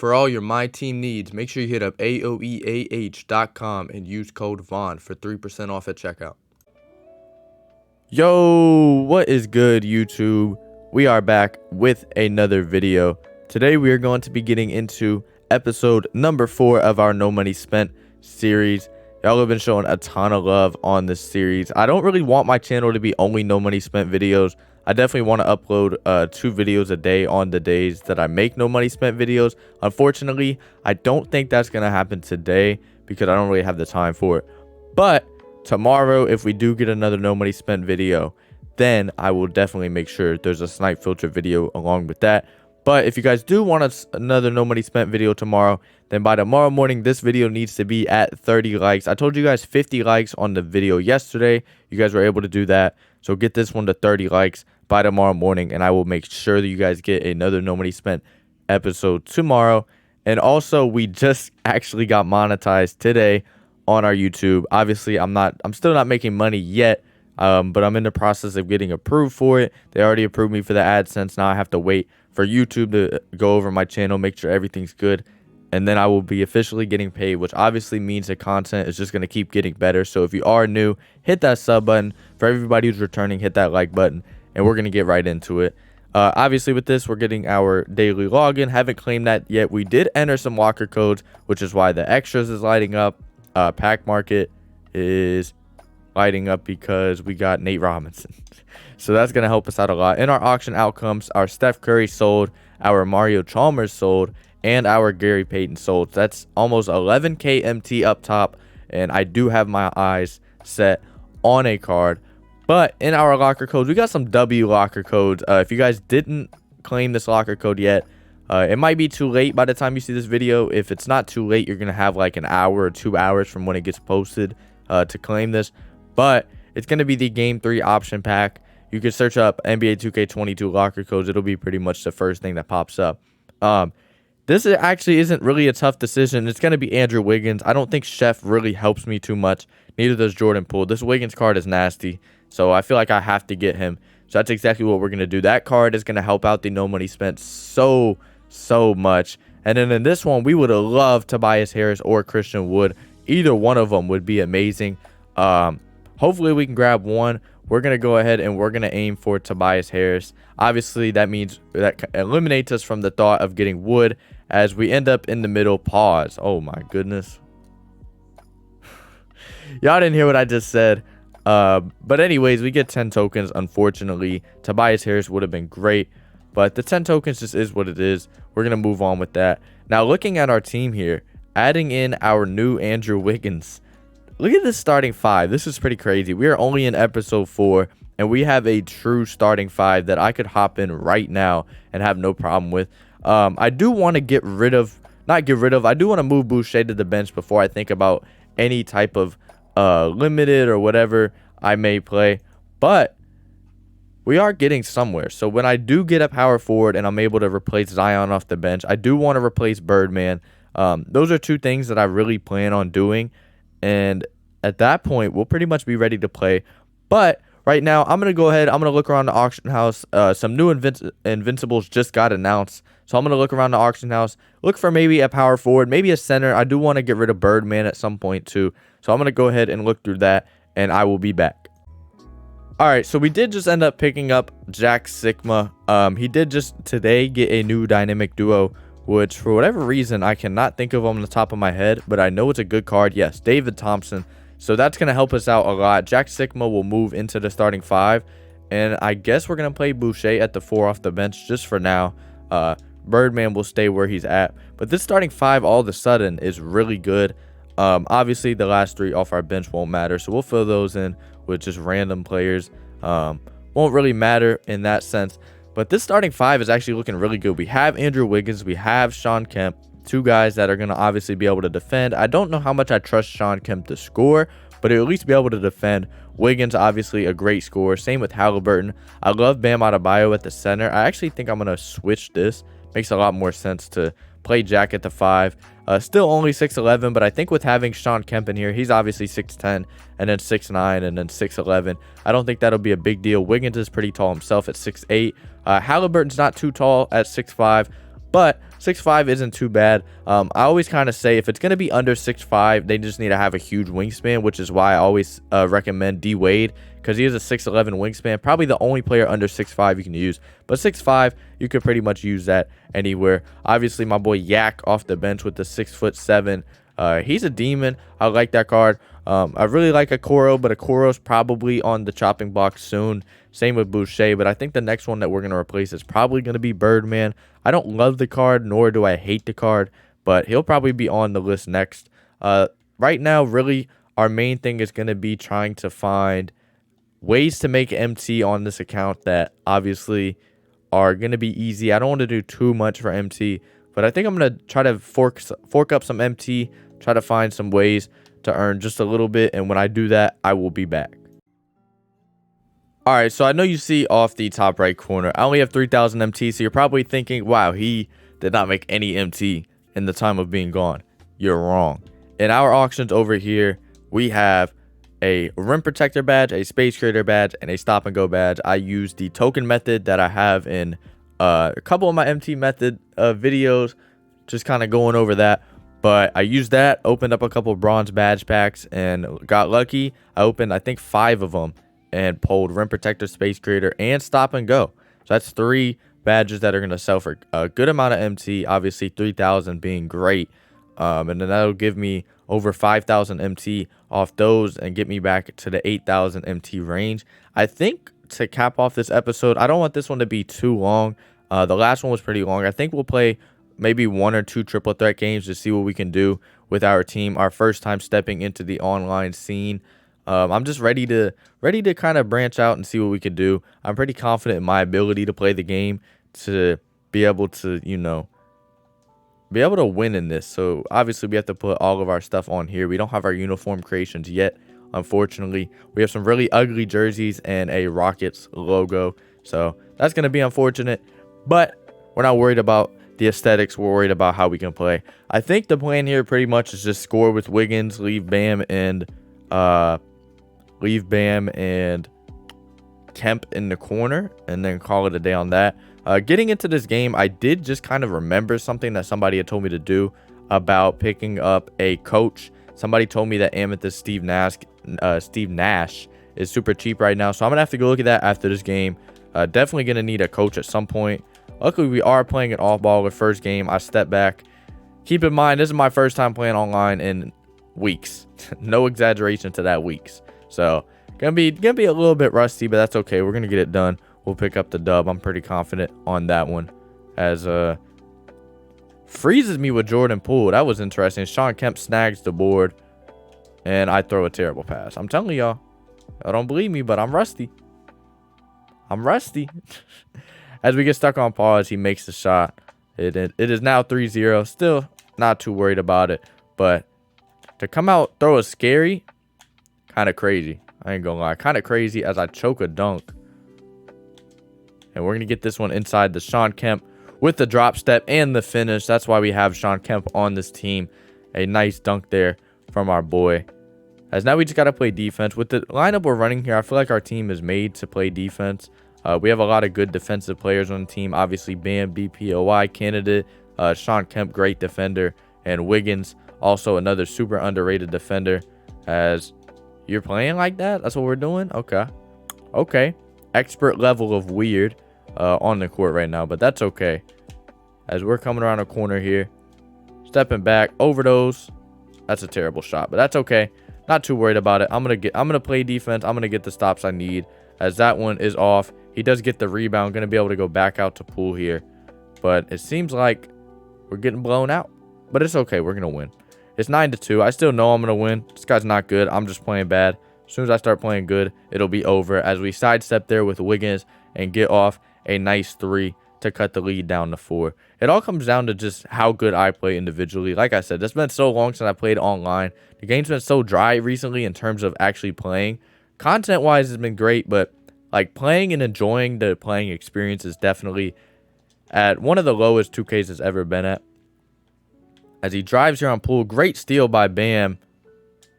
For all your MyTeam needs, make sure you hit up aoeah.com and use code VON for 3% off at checkout. Yo, what is good, YouTube? We are back with another video. Today we are going to be getting into episode number 4 of our No Money Spent series. Y'all have been showing a ton of love on this series. I don't really want my channel to be only No Money Spent videos. I definitely want to upload 2 videos a day on the days that I make No Money Spent videos. Unfortunately, I don't think that's going to happen today because I don't really have the time for it. But tomorrow, if we do get another No Money Spent video, then I will definitely make sure there's a snipe filter video along with that. But if you guys do want another No Money Spent video tomorrow, then by tomorrow morning, this video needs to be at 30 likes. I told you guys 50 likes on the video yesterday. You guys were able to do that. So get this one to 30 likes by tomorrow morning, and I will make sure that you guys get another No Money Spent episode tomorrow. And also, we just actually got monetized today on our YouTube. Obviously, I'm still not making money yet, but I'm in the process of getting approved for it. They already approved me for the AdSense. Now I have to wait for YouTube to go over my channel, make sure everything's good, and then I will be officially getting paid, which obviously means the content is just going to keep getting better. So if you are new, hit that sub button. For everybody who's returning, hit that like button, and we're going to get right into it. Obviously, with this, we're getting our daily login. Haven't claimed that yet. We did enter some locker codes, which is why the extras is lighting up. Pack market is lighting up because we got Nate Robinson. So that's going to help us out a lot. In our auction outcomes, our Steph Curry sold, our Mario Chalmers sold, and our Gary Payton sold. That's almost 11K MT up top, and I do have my eyes set on a card. But in our locker codes, we got some W locker codes. If you guys didn't claim this locker code yet, it might be too late by the time you see this video. If it's not too late, you're going to have like an hour or 2 hours from when it gets posted to claim this. But it's going to be the Game 3 option pack. You can search up NBA 2K22 locker codes. It'll be pretty much the first thing that pops up. This actually isn't really a tough decision. It's going to be Andrew Wiggins. I don't think Chef really helps me too much. Neither does Jordan Poole. This Wiggins card is nasty, so I feel like I have to get him. So that's exactly what we're going to do. That card is going to help out the No Money Spent so much. And then in this one, we would have loved Tobias Harris or Christian Wood. Either one of them would be amazing. Hopefully we can grab one. We're going to go ahead and we're going to aim for Tobias Harris. Obviously, that means that eliminates us from the thought of getting Wood as we end up in the middle. Pause. Oh my goodness. Y'all didn't hear what I just said. But anyways, we get 10 tokens. Unfortunately, Tobias Harris would have been great, but the 10 tokens just is what it is. We're going to move on with that. Now, looking at our team here, adding in our new Andrew Wiggins. Look at this starting 5. This is pretty crazy. We are only in episode 4, and we have a true starting 5 that I could hop in right now and have no problem with. I do want to I do want to move Boucher to the bench before I think about any type of limited or whatever I may play. But we are getting somewhere. So when I do get a power forward and I'm able to replace Zion off the bench, I do want to replace Birdman. Those are 2 things that I really plan on doing. And at that point, we'll pretty much be ready to play. But right now, I'm going to go ahead. I'm going to look around the auction house. Some new Invincibles just got announced. So I'm going to look around the auction house. Look for maybe a power forward, maybe a center. I do want to get rid of Birdman at some point too. So I'm going to go ahead and look through that. And I will be back. All right, so we did just end up picking up Jack Sigma. He did just today get a new dynamic duo, which for whatever reason, I cannot think of on the top of my head, but I know it's a good card. Yes, David Thompson. So that's going to help us out a lot. Jack Sigma will move into the starting 5, and I guess we're going to play Boucher at the 4 off the bench just for now. Birdman will stay where he's at, but this starting 5 all of a sudden is really good. Obviously, the last 3 off our bench won't matter, so we'll fill those in with just random players. Won't really matter in that sense. But this starting 5 is actually looking really good. We have Andrew Wiggins. We have Sean Kemp. 2 guys that are going to obviously be able to defend. I don't know how much I trust Sean Kemp to score, but he'll at least be able to defend. Wiggins, obviously, a great scorer. Same with Halliburton. I love Bam Adebayo at the center. I actually think I'm going to switch this. Makes a lot more sense to play Jack at the 5. Still only 6'11", but I think with having Sean Kemp in here, he's obviously 6'10", and then 6'9", and then 6'11". I don't think that'll be a big deal. Wiggins is pretty tall himself at 6'8". Halliburton's not too tall at 6'5", but 6'5" isn't too bad. I always kind of say if it's going to be under 6'5", they just need to have a huge wingspan, which is why I always recommend D Wade, because he has a 6'11" wingspan. Probably the only player under 6'5" you can use. But 6'5", you could pretty much use that anywhere. Obviously, my boy Yak off the bench with the 6'7". He's a demon. I like that card. I really like Okoro, but Okoro's probably on the chopping block soon. Same with Boucher, but I think the next one that we're going to replace is probably going to be Birdman. I don't love the card, nor do I hate the card, but he'll probably be on the list next. Right now, really, our main thing is going to be trying to find ways to make MT on this account that obviously are going to be easy. I don't want to do too much for MT, but I think I'm going to try to fork up some MT, try to find some ways to earn just a little bit, and when I do that, I will be back. All right, so I know you see off the top right corner, I only have 3,000 MT, so you're probably thinking, wow, he did not make any MT in the time of being gone. You're wrong. In our auctions over here, we have a rim protector badge, a space creator badge, and a stop and go badge. I use the token method that I have in a couple of my MT method videos, just kind of going over that. But I used that, opened up a couple bronze badge packs, and got lucky. I opened, I think, 5 of them and pulled rim protector, space creator, and stop and go. So that's 3 badges that are going to sell for a good amount of MT. Obviously, 3,000 being great. And then that'll give me over 5,000 MT off those and get me back to the 8,000 MT range. I think to cap off this episode, I don't want this one to be too long. The last one was pretty long. I think we'll play maybe 1 or 2 triple threat games to see what we can do with our team. Our first time stepping into the online scene. I'm just ready to kind of branch out and see what we can do. I'm pretty confident in my ability to play the game, to be able to, you know, be able to win in this. So obviously we have to put all of our stuff on here. We don't have our uniform creations yet, unfortunately. We have some really ugly jerseys and a Rockets logo, so that's going to be unfortunate, but we're not worried about the aesthetics. We're worried about how we can play. I think the plan here pretty much is just score with Wiggins, leave Bam and Kemp in the corner, and then call it a day on that. Getting into this game, I did just kind of remember something that somebody had told me to do about picking up a coach. Somebody told me that Amethyst Steve Nash is super cheap right now, so I'm gonna have to go look at that after this game. Definitely gonna need a coach at some point. Luckily, we are playing an off-ball with first game. I step back. Keep in mind, this is my first time playing online in weeks. No exaggeration to that, weeks. So gonna be a little bit rusty, but that's okay. We're gonna get it done. We'll pick up the dub. I'm pretty confident on that one. As freezes me with Jordan Poole. That was interesting. Sean Kemp snags the board, and I throw a terrible pass. I'm telling y'all, I don't believe me, but I'm rusty. I'm rusty. As we get stuck on pause, he makes the shot. It is now 3-0. Still not too worried about it, but to come out, throw a scary, kind of crazy. I ain't gonna lie, kind of crazy as I choke a dunk. And we're gonna get this one inside the Sean Kemp with the drop step and the finish. That's why we have Sean Kemp on this team. A nice dunk there from our boy. As now we just gotta play defense. With the lineup we're running here, I feel like our team is made to play defense. We have a lot of good defensive players on the team. Obviously, Bam, BPOI candidate, Sean Kemp, great defender, and Wiggins, also another super underrated defender. As you're playing like that, that's what we're doing. Okay, expert level of weird on the court right now, but that's okay. As we're coming around a corner here, stepping back, overdose. That's a terrible shot, but that's okay. Not too worried about it. I'm gonna play defense. I'm gonna get the stops I need. As that one is off. He does get the rebound. Gonna be able to go back out to Poole here, but it seems like we're getting blown out. But it's okay. We're gonna win. It's 9-2. I still know I'm gonna win. This guy's not good. I'm just playing bad. As soon as I start playing good, it'll be over. As we sidestep there with Wiggins and get off a nice 3 to cut the lead down to 4. It all comes down to just how good I play individually. Like I said, it's been so long since I played online. The game's been so dry recently in terms of actually playing. Content-wise, it's been great, but like playing and enjoying the playing experience is definitely at one of the lowest 2Ks it's ever been at. As he drives here on Poole, great steal by Bam.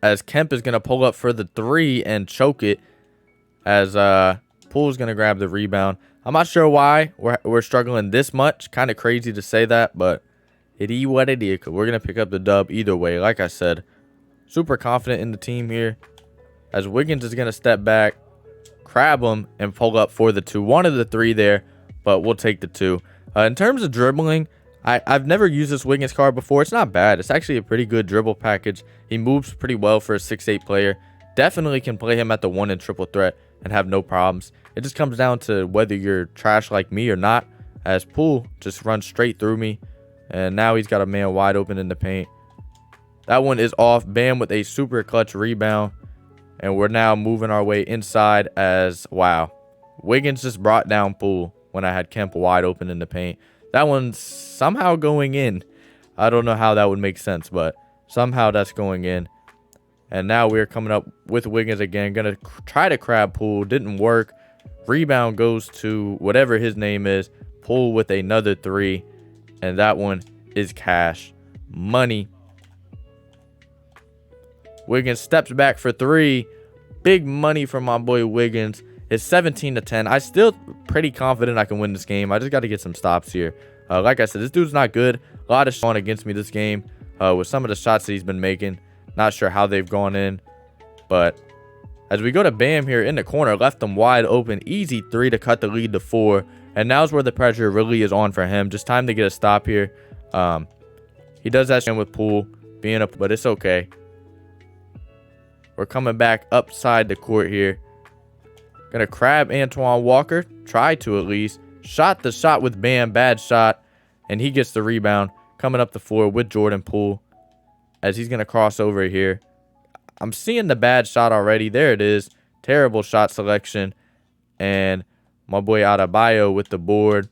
As Kemp is going to pull up for the 3 and choke it. As Poole's going to grab the rebound. I'm not sure why we're struggling this much. Kind of crazy to say that, but It is what it is, because we're going to pick up the dub either way. Like I said, super confident in the team here, as Wiggins is going to step back, crab him, and pull up for the 2. Wanted the 3 there, but we'll take the 2. In terms of dribbling, I've never used this Wiggins card before. It's not bad. It's actually a pretty good dribble package. He moves pretty well for a 6'8 player. Definitely can play him at the 1 in triple threat and have no problems. It just comes down to whether you're trash like me or not, as Poole just runs straight through me. And now he's got a man wide open in the paint. That one is off. Bam with a super clutch rebound. And we're now moving our way inside as, wow, Wiggins just brought down Poole when I had Kemp wide open in the paint. That one's somehow going in. I don't know how that would make sense, but somehow that's going in. And now we're coming up with Wiggins again. Going to try to crab Poole. Didn't work. Rebound goes to whatever his name is. Poole with another 3. And that one is cash money. Wiggins steps back for 3. Big money for my boy Wiggins. It's 17-10. I still pretty confident I can win this game. I just got to get some stops here. Like I said, this dude's not good. A lot of shot against me this game with some of the shots that he's been making. Not sure how they've gone in. But as we go to Bam here in the corner, left them wide open. Easy 3 to cut the lead to 4. And now's where the pressure really is on for him. Just time to get a stop here. He does that with Poole being up, but it's okay. We're coming back upside the court here. Gonna crab Antoine Walker. Try to at least. Shot the shot with Bam. Bad shot. And he gets the rebound. Coming up the floor with Jordan Poole. As he's gonna cross over here. I'm seeing the bad shot already. There it is. Terrible shot selection. And my boy Adebayo with the board.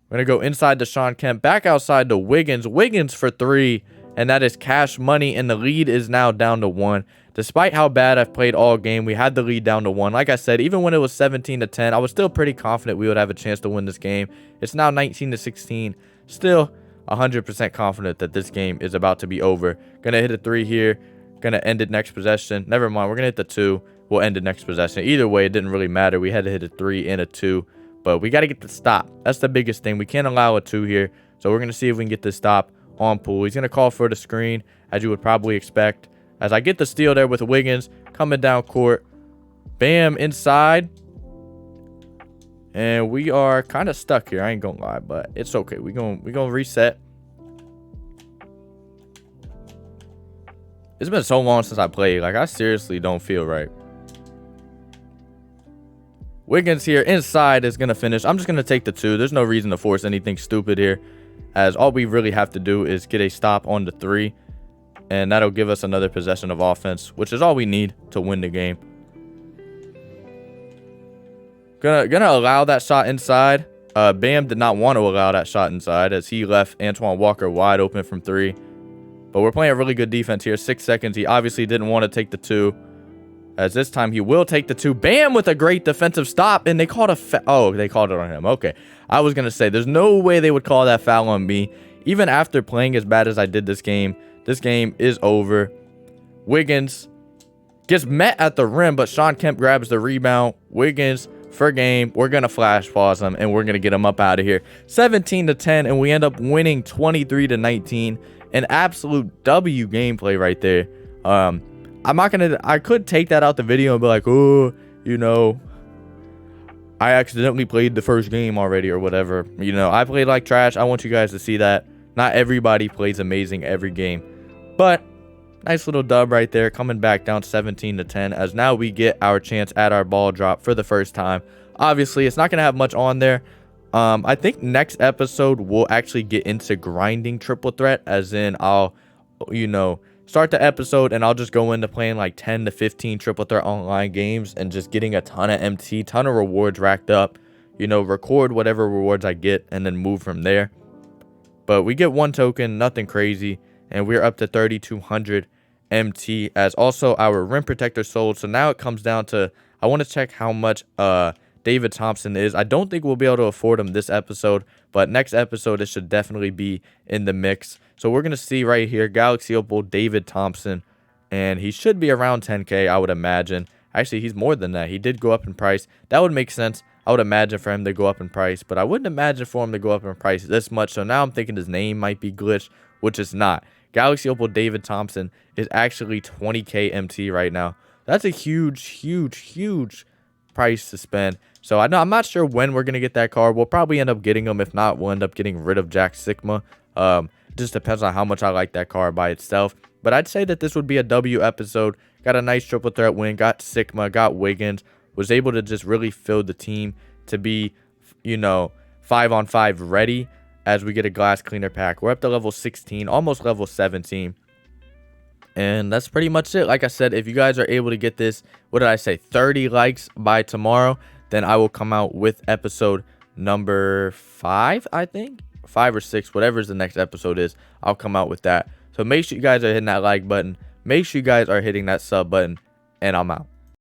We're going to go inside to Sean Kemp. Back outside to Wiggins. Wiggins for 3. And that is cash money. And the lead is now down to 1. Despite how bad I've played all game, we had the lead down to 1. Like I said, even when it was 17-10, I was still pretty confident we would have a chance to win this game. It's now 19-16. Still 100% confident that this game is about to be over. Going to hit a 3 here. Going to end it next possession. Never mind. We're going to hit the 2. We'll end it next possession. Either way, it didn't really matter. We had to hit a 3 and a 2. But we got to get the stop. That's the biggest thing. We can't allow a 2 here. So we're going to see if we can get this stop on Poole. He's going to call for the screen, as you would probably expect. As I get the steal there with Wiggins coming down court. Bam inside. And we are kind of stuck here. I ain't going to lie, but it's okay. We're going to reset. It's been so long since I played. Like, I seriously don't feel right. Wiggins here inside is going to finish. I'm just going to take the 2. There's no reason to force anything stupid here, as all we really have to do is get a stop on the 3. And that'll give us another possession of offense, which is all we need to win the game. Gonna allow that shot inside. Bam did not want to allow that shot inside, as he left Antoine Walker wide open from 3. But we're playing a really good defense here. 6 seconds. He obviously didn't want to take the 2. As this time he will take the 2. Bam with a great defensive stop. And they called a oh, they called it on him. Okay. I was going to say, there's no way they would call that foul on me. Even after playing as bad as I did this game is over. Wiggins gets met at the rim, but Sean Kemp grabs the rebound. Wiggins for game. We're going to flash pause him, and we're going to get him up out of here. 17-10, and we end up winning 23-19. An absolute W gameplay right there. I could take that out the video and be like, oh, you know, I accidentally played the first game already or whatever. You know, I played like trash. I want you guys to see that. Not everybody plays amazing every game. But nice little dub right there, coming back down 17-10, as now we get our chance at our ball drop for the first time. Obviously, it's not going to have much on there. I think next episode we'll actually get into grinding triple threat, as in I'll, you know, start the episode and I'll just go into playing like 10 to 15 triple threat online games and just getting a ton of MT, ton of rewards racked up, you know, record whatever rewards I get and then move from there. But we get 1 token, nothing crazy, and we're up to 3,200 MT, as also our rim protector sold. So now it comes down to, I want to check how much David Thompson is. I don't think we'll be able to afford him this episode, but next episode it should definitely be in the mix. So we're going to see right here, Galaxy Opal David Thompson, and he should be around 10K, I would imagine. Actually, he's more than that. He did go up in price. That would make sense. I would imagine for him to go up in price, but I wouldn't imagine for him to go up in price this much. So now I'm thinking his name might be glitched, which is not. Galaxy Opal David Thompson is actually 20k MT right now. That's a huge price to spend. So I'm not sure when we're gonna get that card. We'll probably end up getting him. If not, we'll end up getting rid of Jack Sigma. Just depends on how much I like that card by itself. But I'd say that this would be a W episode. Got a nice triple threat win. Got Sigma. Got Wiggins. Was able to just really fill the team to be, 5-on-5 ready as we get a glass cleaner pack. We're up to level 16, almost level 17. And that's pretty much it. Like I said, if you guys are able to get this, what did I say, 30 likes by tomorrow, then I will come out with episode number 5, I think. 5 or 6, whatever's the next episode is, I'll come out with that. So make sure you guys are hitting that like button. Make sure you guys are hitting that sub button. And I'm out.